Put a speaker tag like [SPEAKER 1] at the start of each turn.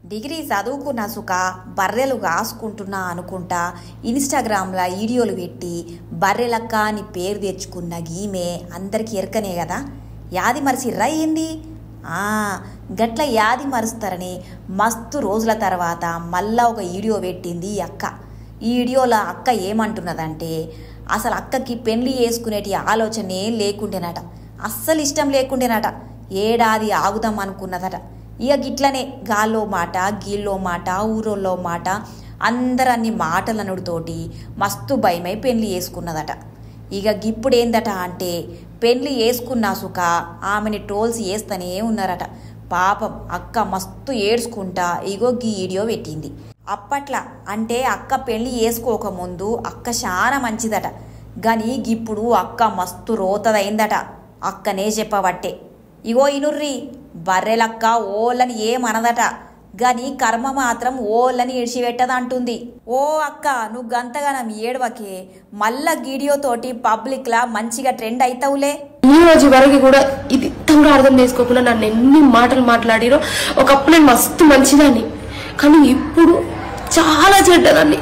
[SPEAKER 1] Degree చదువుకున్న సుఖ బర్రెలు కాసుకుంటున్నా అనుకుంటా ఇన్స్టాగ్రామ్లో వీడియోలు పెట్టి బర్రెలక్క అని పేరు తెచ్చుకున్న గీమే అందరికీ ఎరకనే కదా. యాది మరిసిర్రా ఏంది? గట్ల యాది మరుస్తారని మస్తు రోజుల తర్వాత మళ్ళా ఒక వీడియో పెట్టింది ఈ అక్క. ఈ వీడియోలో అక్క ఏమంటున్నదంటే అసలు అక్కకి పెళ్లి చేసుకునేటి ఆలోచనే లేకుండేనట, అస్సలు ఇష్టం లేకుండేనట. ఏడాది ఆగుదాం అనుకున్నదట. ఇక గిట్లనే గాల్లో మాట గీల్లో మాట ఊరోల్లో మాట అందరు అన్ని మాటలనుడితోటి మస్తు భయమై పెళ్లి చేసుకున్నదట. ఇక గిప్పుడేందట అంటే పెళ్లి చేసుకున్నా సుఖ ఆమెని ట్రోల్స్ చేస్తూనే ఉన్నారట. పాపం అక్క మస్తు ఏడ్చుకుంటా ఇగో గీ వీడియో పెట్టింది. అప్పట్లా అంటే అక్క పెళ్లి చేసుకోకముందు అక్క చాలా మంచిదట, కానీ గిప్పుడు అక్క మస్తు రోతదైందట. అక్కనే చెప్పబట్టే ఇగో ఇనుర్రి బర్రెలక్క ఓళ్ళని ఏమనదట, గాని కర్మ మాత్రం ఓళ్ళని ఇడిచిపెట్టదంటుంది. ఓ అక్క నువ్వు గంతగానం ఏడవకే, మళ్ళా వీడియోతోటి పబ్లిక్లా మంచిగా ట్రెండ్ అవుతావులే.
[SPEAKER 2] ఈ రోజు వరకు కూడా ఇది తంగా అర్థం చేసుకోకుండా నన్ను ఎన్ని మాటలు మాట్లాడిరో. ఒకప్పుడు నేను మస్తు మంచిదాన్ని, కానీ ఇప్పుడు చాలా చెడ్డదాన్ని.